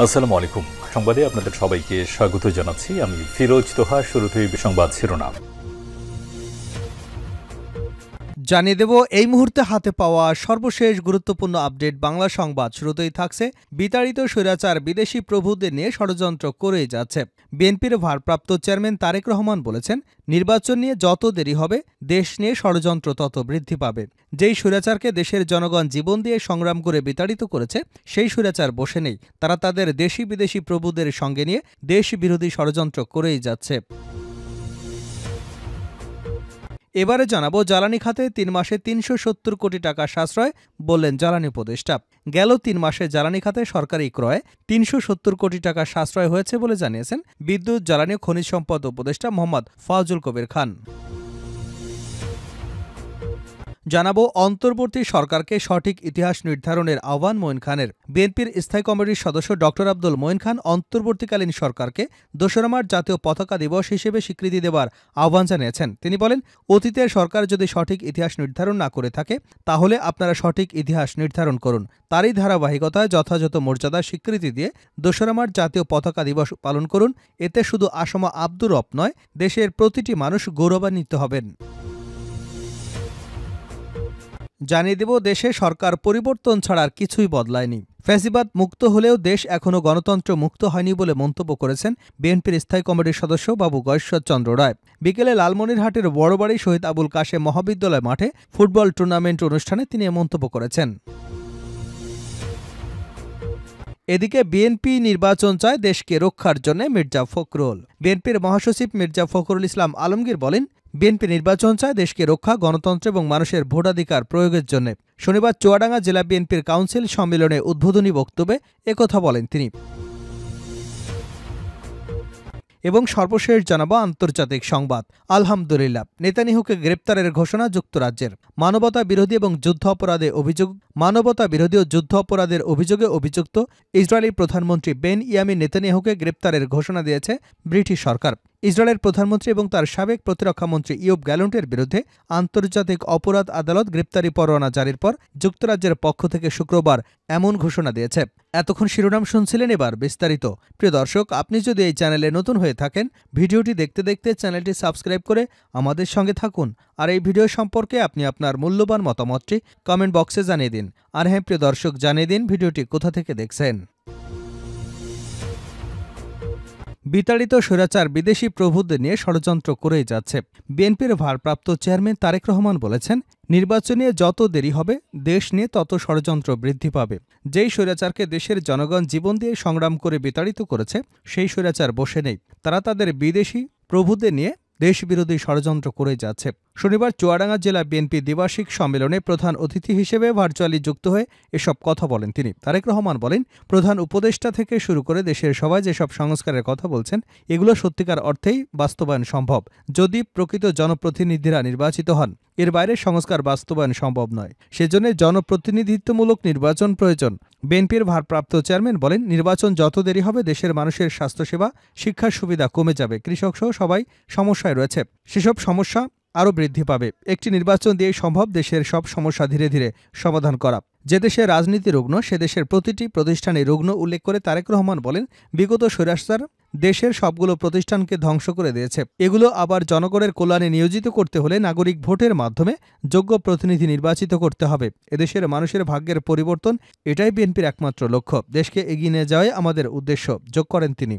আসসালামু আলাইকুম। সংবাদে আপনাদের সবাইকে স্বাগত জানাচ্ছি। আমি ফিরোজ তোহা। শুরুতেই সংবাদ শিরোনাম জানিয়ে দেব এই মুহূর্তে হাতে পাওয়া সর্বশেষ গুরুত্বপূর্ণ আপডেট বাংলা সংবাদ। শুরুতেই থাকছে বিতাড়িত স্বৈরাচার বিদেশি প্রভুদের নিয়ে ষড়যন্ত্র করেই যাচ্ছে। বিএনপির ভারপ্রাপ্ত চেয়ারম্যান তারেক রহমান বলেছেন, নির্বাচন নিয়ে যত দেরি হবে দেশ নিয়ে ষড়যন্ত্র তত বৃদ্ধি পাবে। যেই স্বৈরাচারকে দেশের জনগণ জীবন দিয়ে সংগ্রাম করে বিতাড়িত করেছে সেই স্বৈরাচার বসে নেই, তারা তাদের দেশি বিদেশি প্রভুদের সঙ্গে নিয়ে দেশ বিরোধী ষড়যন্ত্র করেই যাচ্ছে। এবারে জানাবো জ্বালানি খাতে ৩ মাসে ৩৭০ কোটি টাকা সাশ্রয়, বললেন জ্বালানি উপদেষ্টা। গেল ৩ মাসে জ্বালানি খাতে সরকারি ক্রয়ে ৩৭০ কোটি টাকা সাশ্রয় হয়েছে বলে জানিয়েছেন বিদ্যুৎ, জ্বালানি ও খনিজ সম্পদ উপদেষ্টা মোহাম্মদ ফাউজুল কবির খান। জানাবো অন্তর্বর্তী সরকারকে সঠিক ইতিহাস নির্ধারণের আহ্বান মঈন খানের। বিএনপির স্থায়ী কমিটির সদস্য ড আব্দুল মঈন খান অন্তর্বর্তীকালীন সরকারকে ২রা মার্চ জাতীয় পতাকা দিবস হিসেবে স্বীকৃতি দেওয়ার আহ্বান জানিয়েছেন। তিনি বলেন, অতীতের সরকার যদি সঠিক ইতিহাস নির্ধারণ না করে থাকে তাহলে আপনারা সঠিক ইতিহাস নির্ধারণ করুন। তারই ধারাবাহিকতায় যথাযথ মর্যাদা স্বীকৃতি দিয়ে ২রা মার্চ জাতীয় পতাকা দিবস পালন করুন। এতে শুধু আসমা আব্দুর রব নয়, দেশের প্রতিটি মানুষ গৌরবান্বিত হবেন। জানিয়ে দেব দেশে সরকার পরিবর্তন ছাড়া আর কিছুই বদলায়নি। ফ্যাসিবাদ মুক্ত হলেও দেশ এখনও গণতন্ত্র মুক্ত হয়নি বলে মন্তব্য করেছেন বিএনপির স্থায়ী কমিটির সদস্য বাবু গয়েশ্বরচন্দ্র রায়। বিকেলে লালমনিরহাটের বড়বাড়ি শহীদ আবুল কাশেম মহাবিদ্যালয় মাঠে ফুটবল টুর্নামেন্ট অনুষ্ঠানে তিনি এ মন্তব্য করেছেন। এদিকে বিএনপি নির্বাচন চায় দেশকে রক্ষার জন্য মির্জা ফখরুল। বিএনপির মহাসচিব মির্জা ফখরুল ইসলাম আলমগীর বলেন, বিএনপি নির্বাচন চায় দেশকে রক্ষা, গণতন্ত্র এবং মানুষের ভোটাধিকার প্রয়োগের জন্য। শনিবার চুয়াডাঙ্গা জেলা বিএনপির কাউন্সিল সম্মেলনে উদ্বোধনী বক্তব্যে একথা বলেন তিনি। এবং সর্বশেষ জানাবো আন্তর্জাতিক সংবাদ। আলহামদুলিল্লাহ, নেতানিয়াহুকে গ্রেপ্তারের ঘোষণা যুক্তরাজ্যের। মানবতা বিরোধী ও যুদ্ধ অপরাধের অভিযোগে অভিযুক্ত ইসরায়েলি প্রধানমন্ত্রী বেনইয়ামিন নেতানিয়াহুকে গ্রেপ্তারের ঘোষণা দিয়েছে ব্রিটিশ সরকার। ইসরায়েলের প্রধানমন্ত্রী এবং তার সাবেক প্রতিরক্ষামন্ত্রী ইয়োব গ্যালন্টের বিরুদ্ধে আন্তর্জাতিক অপরাধ আদালত গ্রেপ্তারি পরোয়ানা জারির পর যুক্তরাজ্যের পক্ষ থেকে শুক্রবার এমন ঘোষণা দিয়েছে। এতক্ষণ শিরোনাম শুনছিলেন, এবার বিস্তারিত। প্রিয় দর্শক, আপনি যদি এই চ্যানেলে নতুন হয়ে থাকেন, ভিডিওটি দেখতে দেখতে চ্যানেলটি সাবস্ক্রাইব করে আমাদের সঙ্গে থাকুন। আর এই ভিডিও সম্পর্কে আপনি আপনার মূল্যবান মতামতটি কমেন্ট বক্সে জানিয়ে দিন। আর হ্যাঁ প্রিয় দর্শক, জানিয়ে দিন ভিডিওটি কোথা থেকে দেখছেন। বিতাড়িত স্বৈরাচার বিদেশি প্রভুদের নিয়ে ষড়যন্ত্র করেই যাচ্ছে। বিএনপির ভারপ্রাপ্ত চেয়ারম্যান তারেক রহমান বলেছেন, নির্বাচন নিয়ে যত দেরি হবে দেশ নিয়ে তত ষড়যন্ত্র বৃদ্ধি পাবে। যেই স্বৈরাচারকে দেশের জনগণ জীবন দিয়ে সংগ্রাম করে বিতাড়িত করেছে সেই স্বৈরাচার বসে নেই, তারা তাদের বিদেশি প্রভুদের নিয়ে দেশবিরোধী ষড়যন্ত্র করে যাচ্ছে। শনিবার চুয়াডাঙ্গা জেলা বিএনপি দ্বিবার্ষিক সম্মেলনে প্রধান অতিথি হিসেবে ভার্চুয়ালি যুক্ত হয়ে এসব কথা বলেন তিনি। তারেক রহমান বলেন, প্রধান উপদেষ্টা থেকে শুরু করে দেশের সবাই যেসব সংস্কারের কথা বলছেন এগুলো সত্যিকার অর্থেই বাস্তবায়ন সম্ভব যদি প্রকৃত জনপ্রতিনিধিরা নির্বাচিত হন। এর বাইরে সংস্কার বাস্তবায়ন সম্ভব নয়, সেজন্য জনপ্রতিনিধিত্বমূলক নির্বাচন প্রয়োজন। বিএনপির ভারপ্রাপ্ত চেয়ারম্যান বলেন, নির্বাচন যত দেরি হবে দেশের মানুষের স্বাস্থ্যসেবা, শিক্ষার সুবিধা কমে যাবে, কৃষক সহ সবাই সমস্যায় রয়েছে, সেসব সমস্যা আরও বৃদ্ধি পাবে। একটি নির্বাচন দিয়েই সম্ভব দেশের সব সমস্যা ধীরে ধীরে সমাধান করা। যে দেশে রাজনীতি রুগ্ন সে দেশের প্রতিটি প্রতিষ্ঠানে রুগ্ন উল্লেখ করে তারেক রহমান বলেন, বিগত স্বৈরাচার দেশের সবগুলো প্রতিষ্ঠানকে ধ্বংস করে দিয়েছে। এগুলো আবার জনগণের কল্যাণে নিয়োজিত করতে হলে নাগরিক ভোটের মাধ্যমে যোগ্য প্রতিনিধি নির্বাচিত করতে হবে। এদেশের মানুষের ভাগ্যের পরিবর্তন, এটাই বিএনপির একমাত্র লক্ষ্য। দেশকে এগিয়ে নিয়ে যাওয়াই আমাদের উদ্দেশ্য, যোগ করেন তিনি।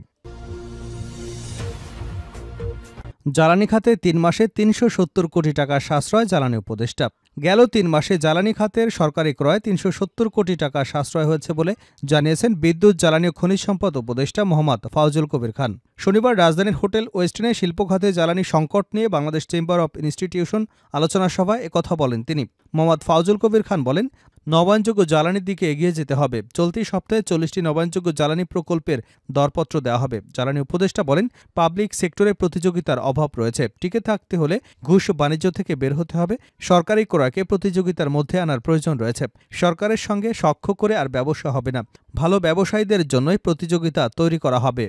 জ্বালানি খাতে ৩ মাসে ৩৭০ কোটি টাকা সাশ্রয়, জ্বালানি উপদেষ্টা। গেল ৩ মাসে জ্বালানি খাতের সরকারি ক্রয় ৩৭০ কোটি টাকা সাশ্রয় হয়েছে বলে জানিয়েছেন বিদ্যুৎ, জ্বালানি ও খনিজ সম্পদ উপদেষ্টা মোহাম্মদ ফাউজুল কবির খান। শনিবার রাজধানীর হোটেল ওয়েস্টিনে শিল্প খাতে জ্বালানি সংকট নিয়ে বাংলাদেশ চেম্বার অব ইনস্টিটিউশন আলোচনা সভায় একথা বলেন তিনি। মোহাম্মদ ফাউজুল কবির খান বলেন, নবায়নযোগ্য জ্বালানির দিকে এগিয়ে যেতে হবে। চলতি সপ্তাহে ৪০টি নবায়নযোগ্য জ্বালানি প্রকল্পের দরপত্র দেওয়া হবে। জ্বালানি উপদেষ্টা বলেন, পাবলিক সেক্টরে প্রতিযোগিতার অভাব রয়েছে। টিকে থাকতে হলে ঘুষ বাণিজ্য থেকে বের হতে হবে। সরকারি ক্রয়কে প্রতিযোগিতার মধ্যে আনার প্রয়োজন রয়েছে। সরকারের সঙ্গে সখ্য করে আর ব্যবসা হবে না, ভালো ব্যবসায়ীদের জন্যই প্রতিযোগিতা তৈরি করা হবে।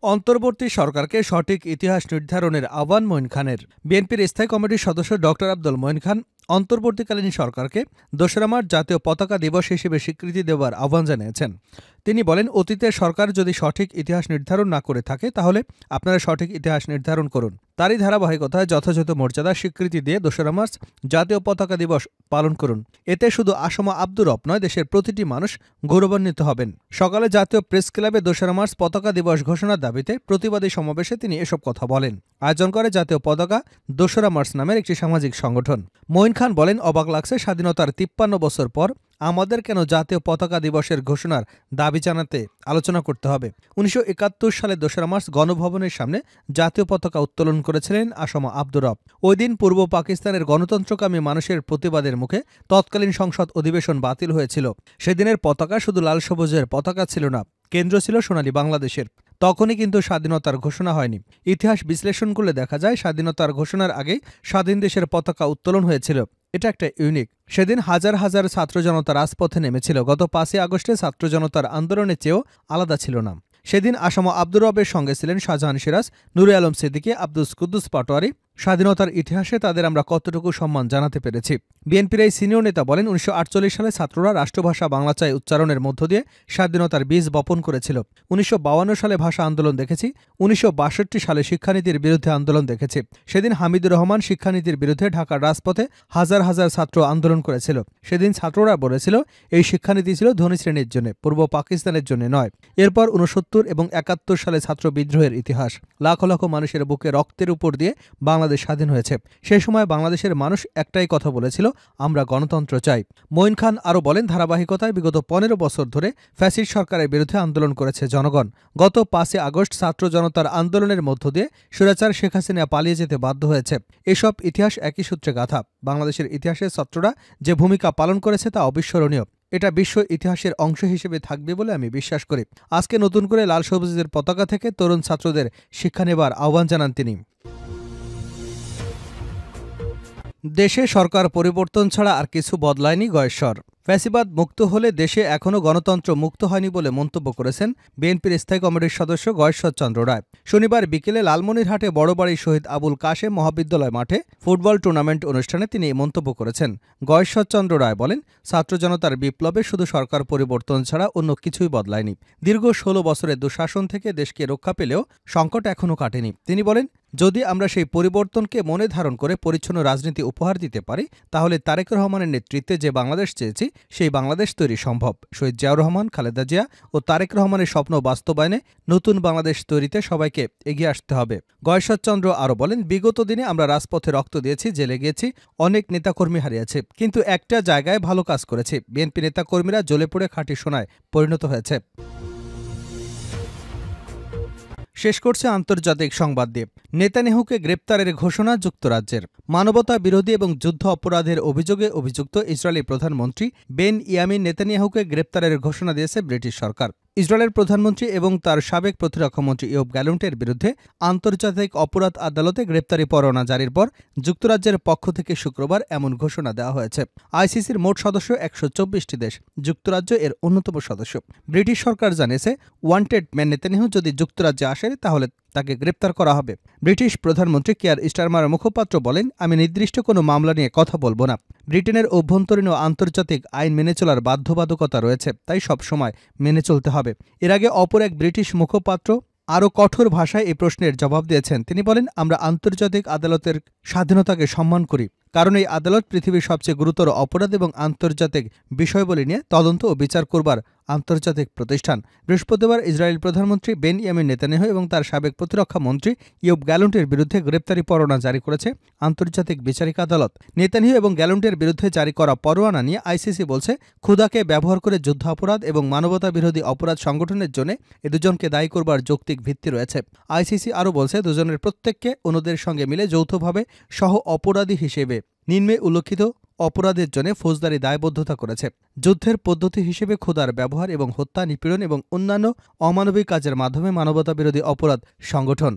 অন্তর্বর্তী সরকারকে সঠিক ইতিহাস নির্ধারণের আহ্বান মঈন খানের। বিএনপির স্থায়ী কমিটির সদস্য ড আব্দুল মঈন খান অন্তর্বর্তীকালীন সরকারকে ২রা মার্চ জাতীয় পতাকা দিবস হিসেবে স্বীকৃতি দেওয়ার আহ্বান জানিয়েছেন। তিনি বলেন, অতীতের সরকার যদি সঠিক ইতিহাস নির্ধারণ না করে থাকে তাহলে আপনারা সঠিক ইতিহাস নির্ধারণ করুন। তারই ধারাবাহিকতায় যথাযথ মর্যাদা স্বীকৃতি দিয়ে ২রা মার্চ জাতীয় পতাকা দিবস পালন করুন। এতে শুধু আসম আব্দুর রব নয়, দেশের প্রতিটি মানুষ গৌরবান্বিত হবেন। সকালে জাতীয় প্রেস ক্লাবে ২রা মার্চ পতাকা দিবস ঘোষণার দাবিতে প্রতিবাদী সমাবেশে তিনি এসব কথা বলেন। আয়োজন করে জাতীয় পতাকা ২রা মার্চ নামের একটি সামাজিক সংগঠন। মঈন খান বলেন, অবাক লাগছে, স্বাধীনতার ৫৩ বছর পর আমাদের কেন জাতীয় পতাকা দিবসের ঘোষণার দাবি জানাতে আলোচনা করতে হবে। ১৯৭১ সালে ২রা মার্চ গণভবনের সামনে জাতীয় পতাকা উত্তোলন করেছিলেন আসম আব্দুর রব। ওই দিন পূর্ব পাকিস্তানের গণতন্ত্রকামী মানুষের প্রতিবাদের মুখে তৎকালীন সংসদ অধিবেশন বাতিল হয়েছিল। সেদিনের পতাকা শুধু লাল সবুজের পতাকা ছিল না, কেন্দ্র ছিল সোনালী বাংলাদেশের। তখনই কিন্তু স্বাধীনতার ঘোষণা হয়নি। ইতিহাস বিশ্লেষণ করলে দেখা যায়, স্বাধীনতার ঘোষণার আগেই স্বাধীন দেশের পতাকা উত্তোলন হয়েছিল। এটা একটা ইউনিক। সেদিন হাজার হাজার ছাত্র জনতা রাজপথে নেমেছিল। গত ৫ই আগস্টে ছাত্র জনতার আন্দোলনের চেয়েও আলাদা ছিল না। সেদিন আসম আব্দুর রবের সঙ্গে ছিলেন শাহজাহান সিরাজ, নুরে আলম সিদ্দিকী, আব্দুস কুদ্দুস পাটোয়ারি। স্বাধীনতার ইতিহাসে তাদের আমরা কতটুকু সম্মান জানাতে পেরেছি। বিএনপির এই সিনিয়র নেতা বলেন, ১৯৪৮ সালে ছাত্ররা রাষ্ট্রভাষা বাংলা চাই উচ্চারণের মধ্য দিয়ে স্বাধীনতার বীজ বপন করেছিল। ১৯৫২ সালে ভাষা আন্দোলন দেখেছি। ১৯৬২ সালে শিক্ষানীতির বিরুদ্ধে আন্দোলন দেখেছি। সেদিন হামিদুর রহমান শিক্ষানীতির বিরুদ্ধে ঢাকার রাজপথে হাজার হাজার ছাত্র আন্দোলন করেছিল। সেদিন ছাত্ররা বলেছিল, এই শিক্ষানীতি ছিল ধনী শ্রেণীর জন্য, পূর্ব পাকিস্তানের জন্য নয়। এরপর ৬৯ এবং ৭১ সালে ছাত্র বিদ্রোহের ইতিহাস। লাখ লাখ মানুষের বুকে রক্তের উপর দিয়ে বাংলাদেশ স্বাধীন হয়েছে। সেই সময় বাংলাদেশের মানুষ একটাই কথা বলেছিল, আমরা গণতন্ত্র চাই। মঈন খান আরও বলেন, ধারাবাহিকতায় বিগত ১৫ বছর ধরে ফ্যাসিস্ট সরকারের বিরুদ্ধে আন্দোলন করেছে জনগণ। গত ৫ই আগস্ট ছাত্র জনতার আন্দোলনের মধ্য দিয়ে স্বৈরাচার শেখ হাসিনা পালিয়ে যেতে বাধ্য হয়েছে। এসব ইতিহাস একই সূত্রে গাঁথা। বাংলাদেশের ইতিহাসে ছাত্ররা যে ভূমিকা পালন করেছে তা অবিস্মরণীয়। এটা বিশ্ব ইতিহাসের অংশ হিসেবে থাকবে বলে আমি বিশ্বাস করি। আজকে নতুন করে লাল সবুজের পতাকা থেকে তরুণ ছাত্রদের শিক্ষা নেবার আহ্বান জানান তিনি। দেশে সরকার পরিবর্তন ছাড়া আর কিছু বদলায়নি গয়েশ্বর। ফ্যাসিবাদ মুক্ত হলে দেশে এখনও গণতন্ত্র মুক্ত হয়নি বলে মন্তব্য করেছেন বিএনপির স্থায়ী কমিটির সদস্য গয়েশ্বর চন্দ্র রায়। শনিবার বিকেলে লালমনিরহাটে বড়বাড়ি শহীদ আবুল কাশেম মহাবিদ্যালয় মাঠে ফুটবল টুর্নামেন্ট অনুষ্ঠানে তিনি এই মন্তব্য করেছেন। গয়েশ্বর চন্দ্র রায় বলেন, ছাত্র জনতার বিপ্লবে শুধু সরকার পরিবর্তন ছাড়া অন্য কিছুই বদলায়নি। দীর্ঘ ১৬ বছরের দুঃশাসন থেকে দেশকে রক্ষা পেলেও সংকট এখনও কাটেনি। তিনি বলেন, যদি আমরা সেই পরিবর্তনকে মনে ধারণ করে পরিচ্ছন্ন রাজনীতি উপহার দিতে পারি, তাহলে তারেক রহমানের নেতৃত্বে যে বাংলাদেশ চেয়েছি সেই বাংলাদেশ তৈরি সম্ভব। শহীদ জিয়াউর রহমান, খালেদা জিয়া ও তারেক রহমানের স্বপ্ন বাস্তবায়নে নতুন বাংলাদেশ তৈরিতে সবাইকে এগিয়ে আসতে হবে। গয়েশ্বর চন্দ্র আরও বলেন, বিগত দিনে আমরা রাজপথে রক্ত দিয়েছি, জেলে গিয়েছি, অনেক নেতাকর্মী হারিয়েছে, কিন্তু একটা জায়গায় ভালো কাজ করেছি। বিএনপি নেতাকর্মীরা জ্বলে পড়ে খাঁটি সোনায় পরিণত হয়েছে। শেষ করছে আন্তর্জাতিক সংবাদ দিয়ে। নেতানিয়াহুকে গ্রেপ্তারের ঘোষণা যুক্তরাজ্যের। মানবতা বিরোধী এবং যুদ্ধ অপরাধের অভিযোগে অভিযুক্ত ইসরায়েলি প্রধানমন্ত্রী বেন ইয়ামিন নেতানিয়াহুকে গ্রেপ্তারের ঘোষণা দিয়েছে ব্রিটিশ সরকার। ইসরায়েলের প্রধানমন্ত্রী এবং তার সাবেক প্রতিরক্ষামন্ত্রী ইয়োব গ্যালন্টের বিরুদ্ধে আন্তর্জাতিক অপরাধ আদালতে গ্রেপ্তারি পরোয়ানা জারির পর যুক্তরাজ্যের পক্ষ থেকে শুক্রবার এমন ঘোষণা দেওয়া হয়েছে। আইসিসির মোট সদস্য ১২৪টি দেশ, যুক্তরাজ্য এর অন্যতম সদস্য। ব্রিটিশ সরকার জানিয়েছে, ওয়ান্টেড ম্যান নেতানিয়াহু যদি যুক্তরাজ্যে আসে তাহলে তাকে গ্রেপ্তার করা হবে। ব্রিটিশ প্রধানমন্ত্রী কেয়ার স্টারমার মুখপাত্র বলেন, আমি নির্দিষ্ট কোনো মামলা নিয়ে কথা বলবো না। ব্রিটেনের অভ্যন্তরীণ ও আন্তর্জাতিক আইন মেনে চলার বাধ্যবাধকতা রয়েছে, তাই সব সময় মেনে চলতে হবে। এর আগে অপর এক ব্রিটিশ মুখপাত্র আরও কঠোর ভাষায় এই প্রশ্নের জবাব দিয়েছেন। তিনি বলেন, আমরা আন্তর্জাতিক আদালতের স্বাধীনতাকে সম্মান করি, কারণ এই আদালত পৃথিবীর সবচেয়ে গুরুতর অপরাধ এবং আন্তর্জাতিক বিষয়বলি নিয়ে তদন্ত ও বিচার করবার আন্তর্জাতিক প্রতিষ্ঠান। বৃহস্পতিবার ইসরায়েল প্রধানমন্ত্রী বেন ইয়ামিন নেতানিয়াহু এবং তার সাবেক প্রতিরক্ষা মন্ত্রী ইয়োব গ্যালন্টের বিরুদ্ধে গ্রেপ্তারি পরোয়ানা জারি করেছে আন্তর্জাতিক বিচারিক আদালত। নেতানিয়াহু এবং গ্যালন্টের বিরুদ্ধে জারি করা পরোয়ানা নিয়ে আইসিসি বলছে, ক্ষুধাকে ব্যবহার করে যুদ্ধাপরাধ এবং মানবতা বিরোধী অপরাধ সংগঠনের জন্য এ দুজনকে দায়ী করবার যৌক্তিক ভিত্তি রয়েছে। আইসিসি আরও বলছে, দুজনের প্রত্যেককে অন্যদের সঙ্গে মিলে যৌথভাবে সহ অপরাধী হিসেবে নিম্নে উল্লেখিত অপরাধের জন্য ফৌজদারি দায়বদ্ধতা করেছে। যুদ্ধের পদ্ধতি হিসেবে ক্ষুধার ব্যবহার এবং হত্যা, নিপীড়ন এবং অন্যান্য অমানবিক কাজের মাধ্যমে মানবতাবিরোধী অপরাধ সংগঠন।